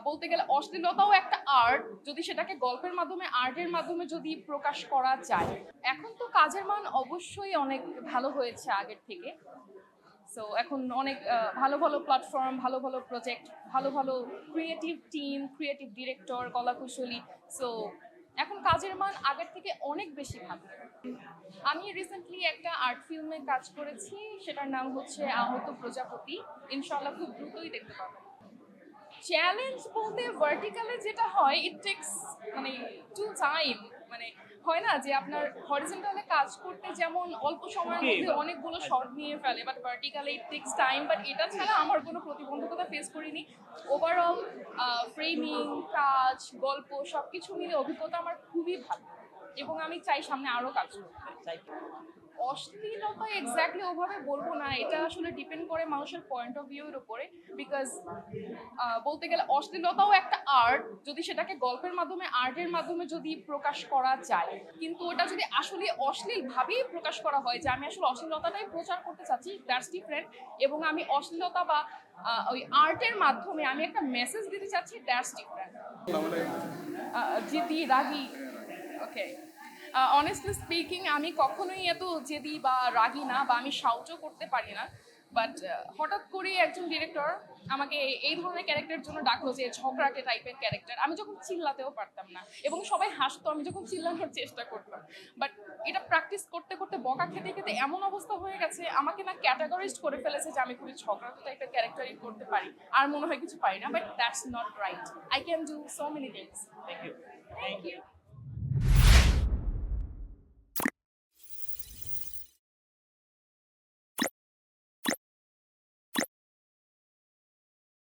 বলতে গেলে অশ্লীলতাও একটা আর্ট, যদি সেটাকে গল্পের মাধ্যমে আর্টের মাধ্যমে যদি প্রকাশ করা যায়। এখন তো কাজের মান অবশ্যই অনেক ভালো হয়েছে আগের থেকে। সো এখন অনেক ভালো ভালো প্ল্যাটফর্ম, ভালো ভালো প্রজেক্ট, ভালো ভালো ক্রিয়েটিভ টিম, ক্রিয়েটিভ ডিরেক্টর, কলাকুশলী। সো এখন কাজের মান আগের থেকে অনেক বেশি ভালো। আমি রিসেন্টলি একটা আর্ট ফিল্মে কাজ করেছি, সেটার নাম হচ্ছে আহত প্রজাপতি। ইনশাআল্লাহ খুব দ্রুতই দেখতে পাবেন। চ্যালেঞ্জ বলতে ভার্টিক্যালে যেটা হয়, ইট টেক্স মানে টু টাইম, মানে হয় না যে আপনার হরিজন্টালে কাজ করতে যেমন অল্প সময়ের মধ্যে অনেকগুলো শর্ট নিয়ে ফেলে, বাট ভার্টিক্যালে ইট টেক্স টাইম। বাট এটা ছাড়া আমার কোনো প্রতিবন্ধকতা ফেস করিনি। ওভারঅল ফ্রেমিং, কাজ, গল্প সবকিছু মিলে অভিজ্ঞতা আমার খুবই ভালো, এবং আমি চাই সামনে আরো কাজ করতে। অশ্লীলতা এক্স্যাক্টলি ওভাবে বলবো না, এটা আসলে ডিপেন্ড করে মানুষের পয়েন্ট অফ ভিউ এর উপরে। বিকজ বলতে গেলে অশ্লীলতাও একটা আর্ট, যদি সেটাকে গল্পের মাধ্যমে আর্টের মাধ্যমে যদি প্রকাশ করা যায়। কিন্তু ওটা যদি আসলে অশ্লীল ভাবেই প্রকাশ করা হয়, যে আমি আসলে অশ্লীলতাটাই প্রচার করতে চাচ্ছি, দ্যাটস ডিফারেন্ট। এবং আমি অশ্লীলতা বা ওই আর্টের মাধ্যমে আমি একটা মেসেজ দিতে চাচ্ছি, that's different. জিদি, ragi, okay. Honestly speaking, আমি কখনোই এত জেদি বা রাগি না, বা আমি শাউটও করতে পারি না। বাট হঠাৎ করেই একজন ডিরেক্টর আমাকে এই ধরনের ক্যারেক্টারের জন্য ডাকলো, যে ঝগড়াটে টাইপের ক্যারেক্টার। আমি যখন চিল্লাতেও পারতাম না, এবং সবাই হাসতো আমি যখন চিল্লানোর চেষ্টা করতাম। বাট এটা প্র্যাকটিস করতে করতে, বকা খেতে খেতে এমন অবস্থা হয়ে গেছে, আমাকে না ক্যাটাগরাইজড করে ফেলেছে যে আমি খুবই ঝগড়াটে টাইপের ক্যারেক্টারই করতে পারি, আর মনে হয় কিছু পারি না। But that's not right. I can do so many things. Thank you. Thank you.